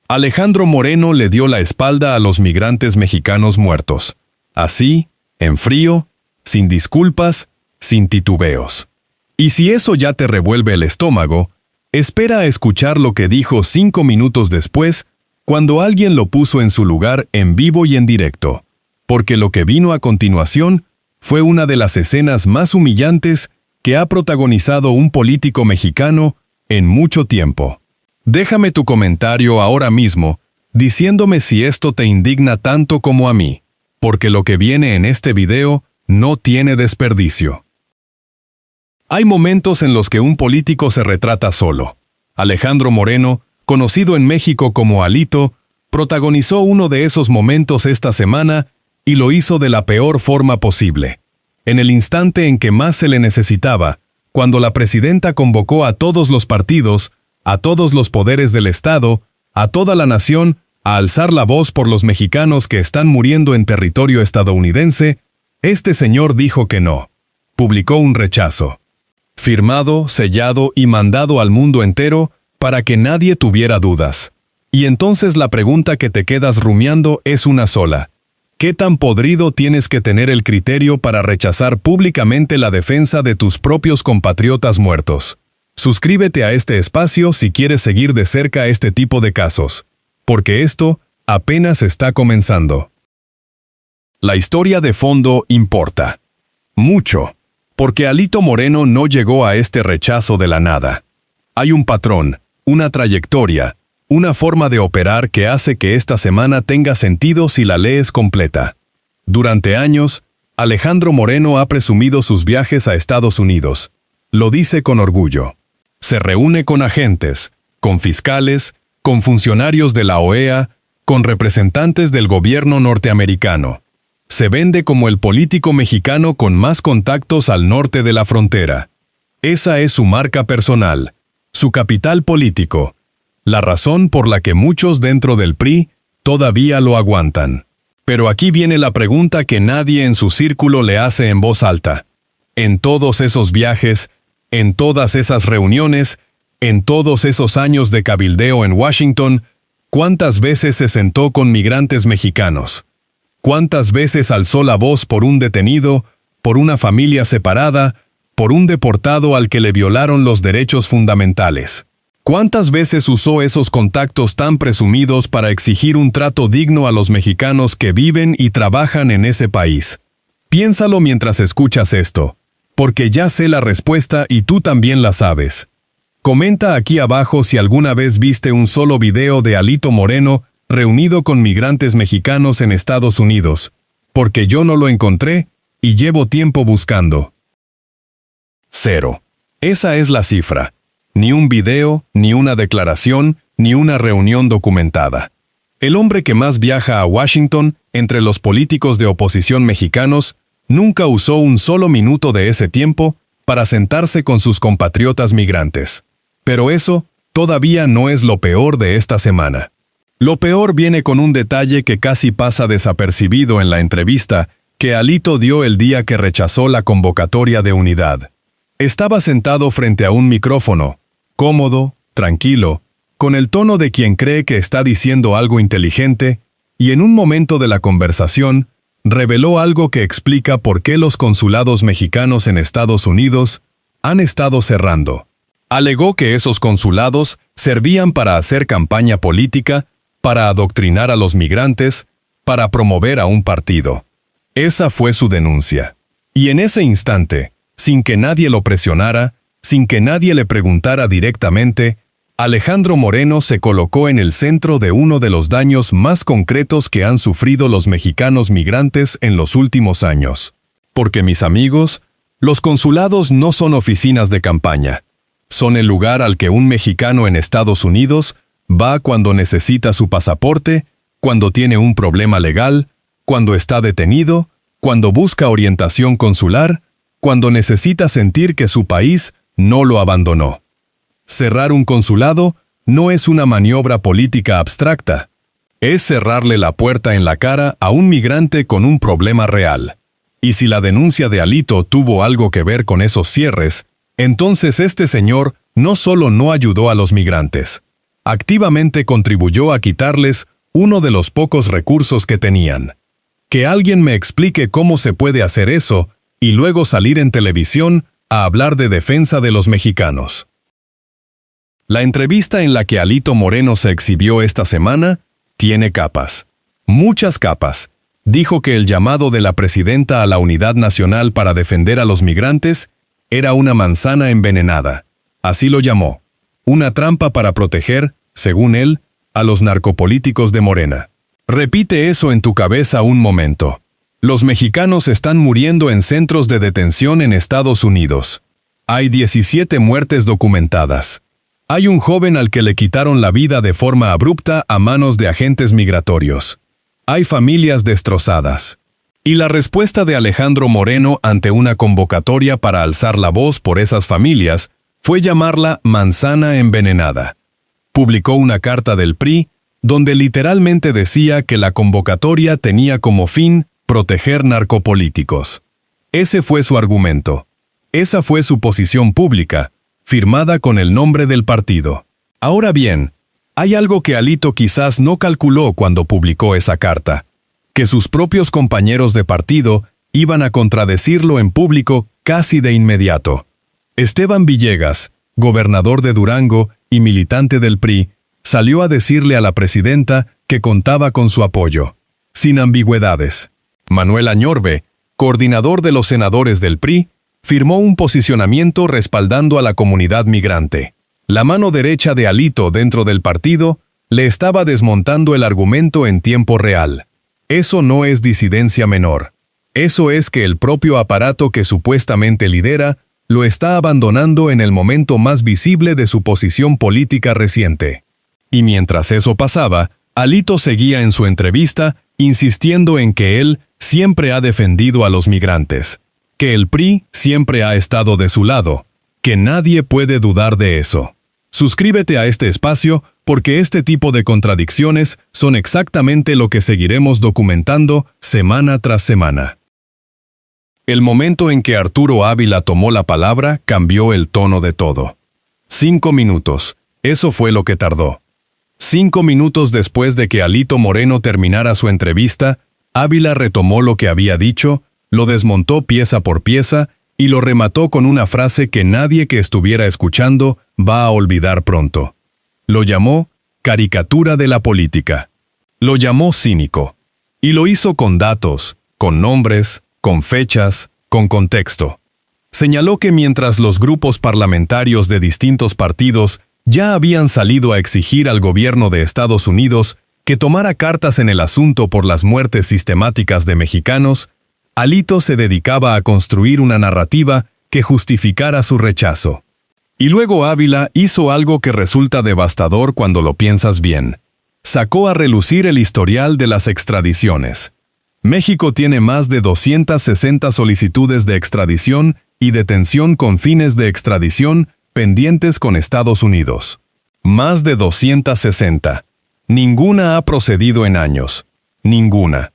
Alejandro Moreno le dio la espalda a los migrantes mexicanos muertos. Así, en frío, sin disculpas, sin titubeos. Y si eso ya te revuelve el estómago, espera a escuchar lo que dijo 5 minutos después, cuando alguien lo puso en su lugar en vivo y en directo. Porque lo que vino a continuación fue una de las escenas más humillantes que ha protagonizado un político mexicano en mucho tiempo. Déjame tu comentario ahora mismo, diciéndome si esto te indigna tanto como a mí, porque lo que viene en este video no tiene desperdicio. Hay momentos en los que un político se retrata solo. Alejandro Moreno, conocido en México como Alito, protagonizó uno de esos momentos esta semana y lo hizo de la peor forma posible. En el instante en que más se le necesitaba, cuando la presidenta convocó a todos los partidos, a todos los poderes del Estado, a toda la nación, a alzar la voz por los mexicanos que están muriendo en territorio estadounidense, este señor dijo que no. Publicó un rechazo. Firmado, sellado y mandado al mundo entero para que nadie tuviera dudas. Y entonces la pregunta que te quedas rumiando es una sola. ¿Qué tan podrido tienes que tener el criterio para rechazar públicamente la defensa de tus propios compatriotas muertos? Suscríbete a este espacio si quieres seguir de cerca este tipo de casos, porque esto apenas está comenzando. La historia de fondo importa. Mucho. Porque Alito Moreno no llegó a este rechazo de la nada. Hay un patrón, una trayectoria, una forma de operar que hace que esta semana tenga sentido si la lees completa. Durante años, Alejandro Moreno ha presumido sus viajes a Estados Unidos. Lo dice con orgullo. Se reúne con agentes, con fiscales, con funcionarios de la OEA, con representantes del gobierno norteamericano. Se vende como el político mexicano con más contactos al norte de la frontera. Esa es su marca personal, su capital político, la razón por la que muchos dentro del PRI todavía lo aguantan. Pero aquí viene la pregunta que nadie en su círculo le hace en voz alta. En todos esos viajes, en todas esas reuniones, en todos esos años de cabildeo en Washington, ¿cuántas veces se sentó con migrantes mexicanos? ¿Cuántas veces alzó la voz por un detenido, por una familia separada, por un deportado al que le violaron los derechos fundamentales? ¿Cuántas veces usó esos contactos tan presumidos para exigir un trato digno a los mexicanos que viven y trabajan en ese país? Piénsalo mientras escuchas esto, porque ya sé la respuesta y tú también la sabes. Comenta aquí abajo si alguna vez viste un solo video de Alito Moreno reunido con migrantes mexicanos en Estados Unidos, porque yo no lo encontré y llevo tiempo buscando. 0. Esa es la cifra. Ni un video, ni una declaración, ni una reunión documentada. El hombre que más viaja a Washington, entre los políticos de oposición mexicanos, nunca usó un solo minuto de ese tiempo para sentarse con sus compatriotas migrantes. Pero eso todavía no es lo peor de esta semana. Lo peor viene con un detalle que casi pasa desapercibido en la entrevista que Alito dio el día que rechazó la convocatoria de unidad. Estaba sentado frente a un micrófono, cómodo, tranquilo, con el tono de quien cree que está diciendo algo inteligente, y en un momento de la conversación, reveló algo que explica por qué los consulados mexicanos en Estados Unidos han estado cerrando. Alegó que esos consulados servían para hacer campaña política, para adoctrinar a los migrantes, para promover a un partido. Esa fue su denuncia. Y en ese instante, sin que nadie lo presionara, sin que nadie le preguntara directamente, Alejandro Moreno se colocó en el centro de uno de los daños más concretos que han sufrido los mexicanos migrantes en los últimos años. Porque, mis amigos, los consulados no son oficinas de campaña. Son el lugar al que un mexicano en Estados Unidos va cuando necesita su pasaporte, cuando tiene un problema legal, cuando está detenido, cuando busca orientación consular, cuando necesita sentir que su país no lo abandonó. Cerrar un consulado no es una maniobra política abstracta. Es cerrarle la puerta en la cara a un migrante con un problema real. Y si la denuncia de Alito tuvo algo que ver con esos cierres, entonces este señor no solo no ayudó a los migrantes. Activamente contribuyó a quitarles uno de los pocos recursos que tenían. Que alguien me explique cómo se puede hacer eso y luego salir en televisión a hablar de defensa de los mexicanos. La entrevista en la que Alito Moreno se exhibió esta semana tiene capas. Muchas capas. Dijo que el llamado de la presidenta a la unidad nacional para defender a los migrantes era una manzana envenenada. Así lo llamó. Una trampa para proteger, según él, a los narcopolíticos de Morena. Repite eso en tu cabeza un momento. Los mexicanos están muriendo en centros de detención en Estados Unidos. Hay 17 muertes documentadas. Hay un joven al que le quitaron la vida de forma abrupta a manos de agentes migratorios. Hay familias destrozadas. Y la respuesta de Alejandro Moreno ante una convocatoria para alzar la voz por esas familias fue llamarla manzana envenenada. Publicó una carta del PRI donde literalmente decía que la convocatoria tenía como fin proteger narcopolíticos. Ese fue su argumento. Esa fue su posición pública, firmada con el nombre del partido. Ahora bien, hay algo que Alito quizás no calculó cuando publicó esa carta, que sus propios compañeros de partido iban a contradecirlo en público casi de inmediato. Esteban Villegas, gobernador de Durango y militante del PRI, salió a decirle a la presidenta que contaba con su apoyo, sin ambigüedades. Manuel Añorbe, coordinador de los senadores del PRI, firmó un posicionamiento respaldando a la comunidad migrante. La mano derecha de Alito dentro del partido le estaba desmontando el argumento en tiempo real. Eso no es disidencia menor. Eso es que el propio aparato que supuestamente lidera lo está abandonando en el momento más visible de su posición política reciente. Y mientras eso pasaba, Alito seguía en su entrevista insistiendo en que él siempre ha defendido a los migrantes, que el PRI siempre ha estado de su lado, que nadie puede dudar de eso. Suscríbete a este espacio porque este tipo de contradicciones son exactamente lo que seguiremos documentando semana tras semana. El momento en que Arturo Ávila tomó la palabra cambió el tono de todo. 5 minutos, eso fue lo que tardó. 5 minutos después de que Alito Moreno terminara su entrevista, Ávila retomó lo que había dicho, lo desmontó pieza por pieza y lo remató con una frase que nadie que estuviera escuchando va a olvidar pronto. Lo llamó caricatura de la política. Lo llamó cínico. Y lo hizo con datos, con nombres, con fechas, con contexto. Señaló que mientras los grupos parlamentarios de distintos partidos ya habían salido a exigir al gobierno de Estados Unidos que tomara cartas en el asunto por las muertes sistemáticas de mexicanos, Alito se dedicaba a construir una narrativa que justificara su rechazo. Y luego Ávila hizo algo que resulta devastador cuando lo piensas bien. Sacó a relucir el historial de las extradiciones. México tiene más de 260 solicitudes de extradición y detención con fines de extradición pendientes con Estados Unidos. Más de 260. Ninguna ha procedido en años. Ninguna.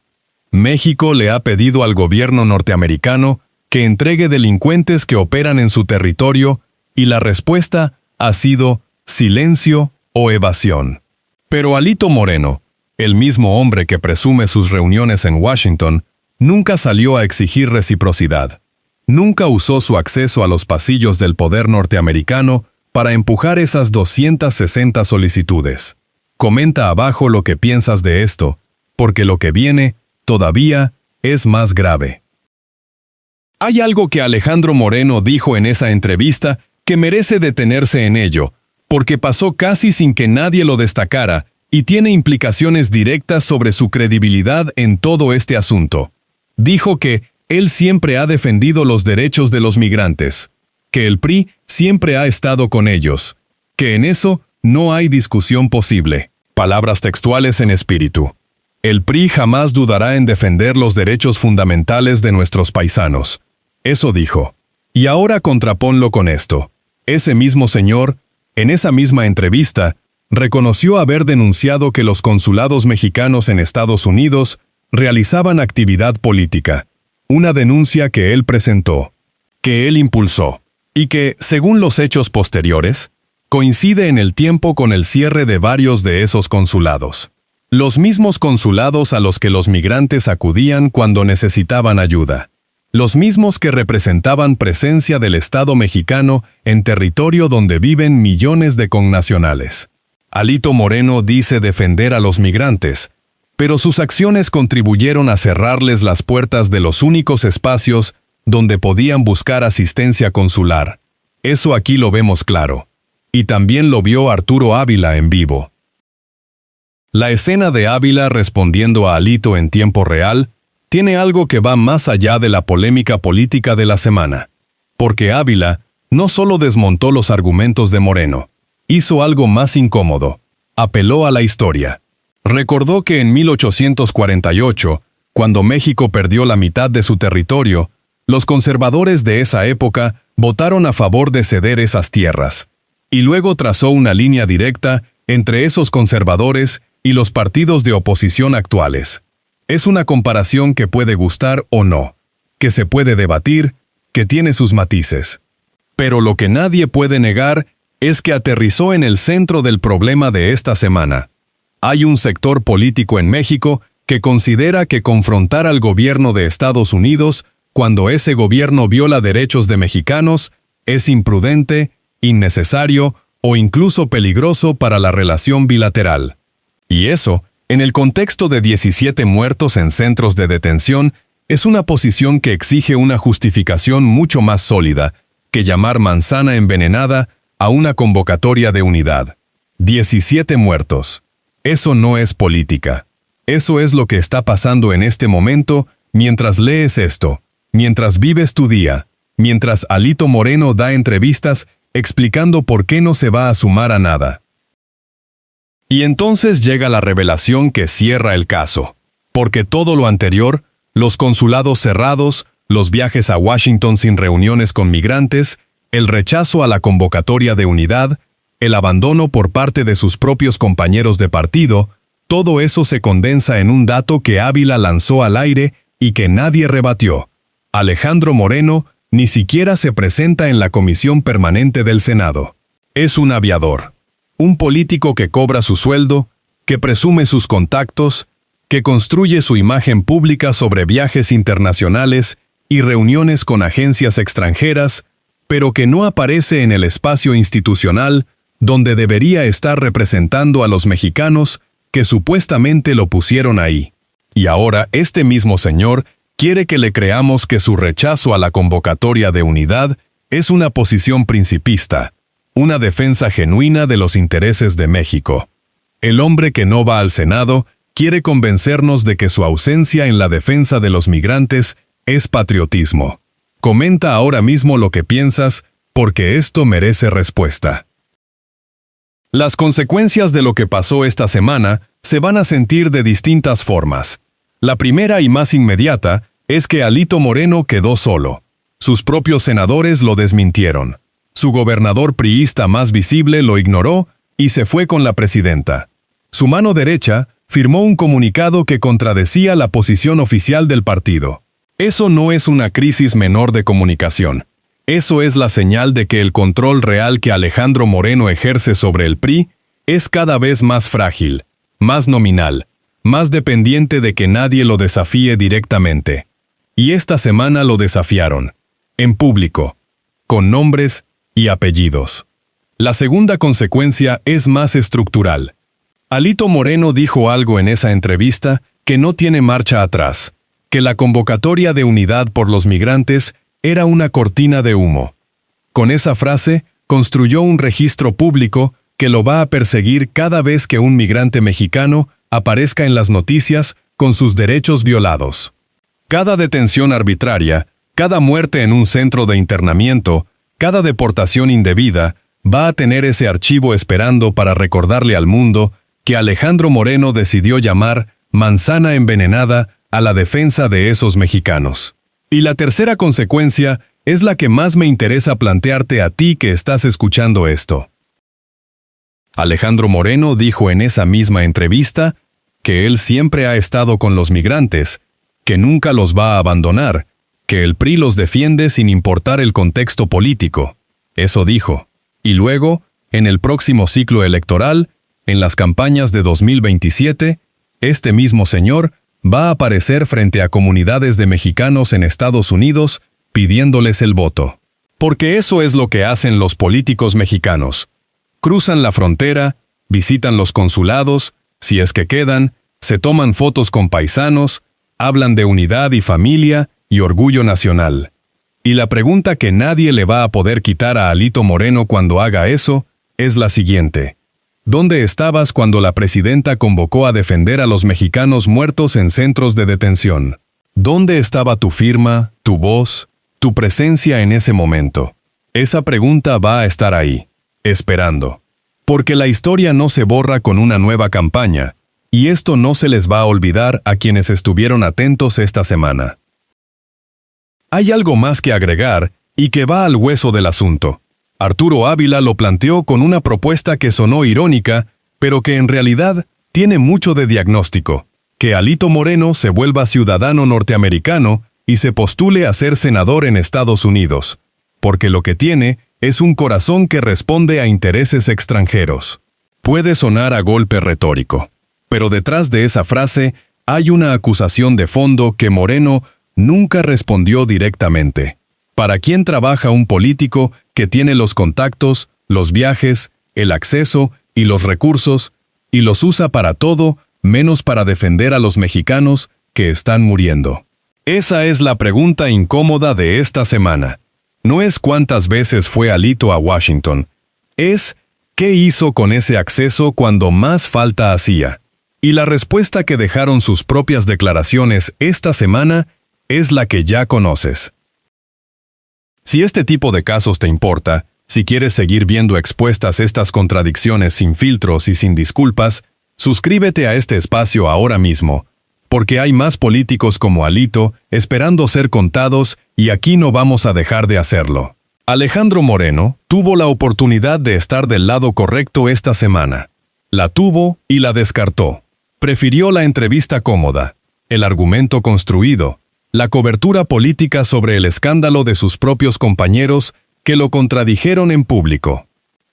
México le ha pedido al gobierno norteamericano que entregue delincuentes que operan en su territorio y la respuesta ha sido silencio o evasión. Pero Alito Moreno, el mismo hombre que presume sus reuniones en Washington, nunca salió a exigir reciprocidad. Nunca usó su acceso a los pasillos del poder norteamericano para empujar esas 260 solicitudes. Comenta abajo lo que piensas de esto, porque lo que viene, todavía, es más grave. Hay algo que Alejandro Moreno dijo en esa entrevista que merece detenerse en ello, porque pasó casi sin que nadie lo destacara y tiene implicaciones directas sobre su credibilidad en todo este asunto. Dijo que él siempre ha defendido los derechos de los migrantes, que el PRI siempre ha estado con ellos, que en eso no hay discusión posible. Palabras textuales en espíritu. El PRI jamás dudará en defender los derechos fundamentales de nuestros paisanos. Eso dijo. Y ahora contraponlo con esto. Ese mismo señor, en esa misma entrevista, reconoció haber denunciado que los consulados mexicanos en Estados Unidos realizaban actividad política. Una denuncia que él presentó, que él impulsó, y que, según los hechos posteriores, Coincide en el tiempo con el cierre de varios de esos consulados. Los mismos consulados a los que los migrantes acudían cuando necesitaban ayuda. Los mismos que representaban presencia del Estado mexicano en territorio donde viven millones de connacionales. Alito Moreno dice defender a los migrantes, pero sus acciones contribuyeron a cerrarles las puertas de los únicos espacios donde podían buscar asistencia consular. Eso aquí lo vemos claro. Y también lo vio Arturo Ávila en vivo. La escena de Ávila respondiendo a Alito en tiempo real tiene algo que va más allá de la polémica política de la semana. Porque Ávila no solo desmontó los argumentos de Moreno, hizo algo más incómodo. Apeló a la historia. Recordó que en 1848, cuando México perdió la mitad de su territorio, los conservadores de esa época votaron a favor de ceder esas tierras. Y luego trazó una línea directa entre esos conservadores y los partidos de oposición actuales. Es una comparación que puede gustar o no, que se puede debatir, que tiene sus matices. Pero lo que nadie puede negar es que aterrizó en el centro del problema de esta semana. Hay un sector político en México que considera que confrontar al gobierno de Estados Unidos cuando ese gobierno viola derechos de mexicanos es imprudente, innecesario o incluso peligroso para la relación bilateral. Y eso, en el contexto de 17 muertos en centros de detención, es una posición que exige una justificación mucho más sólida que llamar manzana envenenada a una convocatoria de unidad. 17 muertos. Eso no es política. Eso es lo que está pasando en este momento mientras lees esto, mientras vives tu día, mientras Alito Moreno da entrevistas explicando por qué no se va a sumar a nada. Y entonces llega la revelación que cierra el caso, porque todo lo anterior, los consulados cerrados, los viajes a Washington sin reuniones con migrantes, el rechazo a la convocatoria de unidad, el abandono por parte de sus propios compañeros de partido, todo eso se condensa en un dato que Ávila lanzó al aire y que nadie rebatió. Alejandro Moreno ni siquiera se presenta en la Comisión Permanente del Senado. Es un aviador. Un político que cobra su sueldo, que presume sus contactos, que construye su imagen pública sobre viajes internacionales y reuniones con agencias extranjeras, pero que no aparece en el espacio institucional donde debería estar representando a los mexicanos que supuestamente lo pusieron ahí. Y ahora este mismo señor quiere que le creamos que su rechazo a la convocatoria de unidad es una posición principista, una defensa genuina de los intereses de México. El hombre que no va al Senado quiere convencernos de que su ausencia en la defensa de los migrantes es patriotismo. Comenta ahora mismo lo que piensas, porque esto merece respuesta. Las consecuencias de lo que pasó esta semana se van a sentir de distintas formas. La primera y más inmediata es que Alito Moreno quedó solo. Sus propios senadores lo desmintieron. Su gobernador priista más visible lo ignoró y se fue con la presidenta. Su mano derecha firmó un comunicado que contradecía la posición oficial del partido. Eso no es una crisis menor de comunicación. Eso es la señal de que el control real que Alejandro Moreno ejerce sobre el PRI es cada vez más frágil, más nominal, más dependiente de que nadie lo desafíe directamente. Y esta semana lo desafiaron, en público, con nombres y apellidos. La segunda consecuencia es más estructural. Alito Moreno dijo algo en esa entrevista que no tiene marcha atrás, que la convocatoria de unidad por los migrantes era una cortina de humo. Con esa frase, construyó un registro público que lo va a perseguir cada vez que un migrante mexicano aparezca en las noticias con sus derechos violados. Cada detención arbitraria, cada muerte en un centro de internamiento, cada deportación indebida, va a tener ese archivo esperando para recordarle al mundo que Alejandro Moreno decidió llamar manzana envenenada a la defensa de esos mexicanos. Y la tercera consecuencia es la que más me interesa plantearte a ti que estás escuchando esto. Alejandro Moreno dijo en esa misma entrevista que él siempre ha estado con los migrantes, que nunca los va a abandonar, que el PRI los defiende sin importar el contexto político. Eso dijo. Y luego, en el próximo ciclo electoral, en las campañas de 2027, este mismo señor va a aparecer frente a comunidades de mexicanos en Estados Unidos pidiéndoles el voto. Porque eso es lo que hacen los políticos mexicanos. Cruzan la frontera, visitan los consulados, si es que quedan, se toman fotos con paisanos, hablan de unidad y familia y orgullo nacional. Y la pregunta que nadie le va a poder quitar a Alito Moreno cuando haga eso es la siguiente. ¿Dónde estabas cuando la presidenta convocó a defender a los mexicanos muertos en centros de detención? ¿Dónde estaba tu firma, tu voz, tu presencia en ese momento? Esa pregunta va a estar ahí, esperando. Porque la historia no se borra con una nueva campaña, y esto no se les va a olvidar a quienes estuvieron atentos esta semana. Hay algo más que agregar, y que va al hueso del asunto. Arturo Ávila lo planteó con una propuesta que sonó irónica, pero que en realidad tiene mucho de diagnóstico: que Alito Moreno se vuelva ciudadano norteamericano y se postule a ser senador en Estados Unidos, porque lo que tiene es un corazón que responde a intereses extranjeros. Puede sonar a golpe retórico, pero detrás de esa frase hay una acusación de fondo que Moreno nunca respondió directamente. ¿Para quién trabaja un político que tiene los contactos, los viajes, el acceso y los recursos, y los usa para todo menos para defender a los mexicanos que están muriendo? Esa es la pregunta incómoda de esta semana. No es cuántas veces fue Alito a Washington, es qué hizo con ese acceso cuando más falta hacía. Y la respuesta que dejaron sus propias declaraciones esta semana es la que ya conoces. Si este tipo de casos te importa, si quieres seguir viendo expuestas estas contradicciones sin filtros y sin disculpas, suscríbete a este espacio ahora mismo, porque hay más políticos como Alito esperando ser contados y aquí no vamos a dejar de hacerlo. Alejandro Moreno tuvo la oportunidad de estar del lado correcto esta semana. La tuvo y la descartó. Prefirió la entrevista cómoda, el argumento construido, la cobertura política sobre el escándalo de sus propios compañeros que lo contradijeron en público.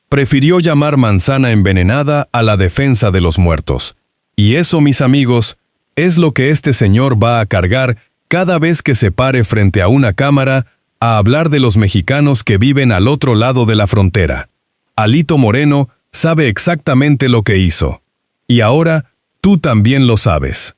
Prefirió llamar manzana envenenada a la defensa de los muertos. Y eso, mis amigos, es lo que este señor va a cargar cada vez que se pare frente a una cámara a hablar de los mexicanos que viven al otro lado de la frontera. Alito Moreno sabe exactamente lo que hizo. Y ahora, tú también lo sabes.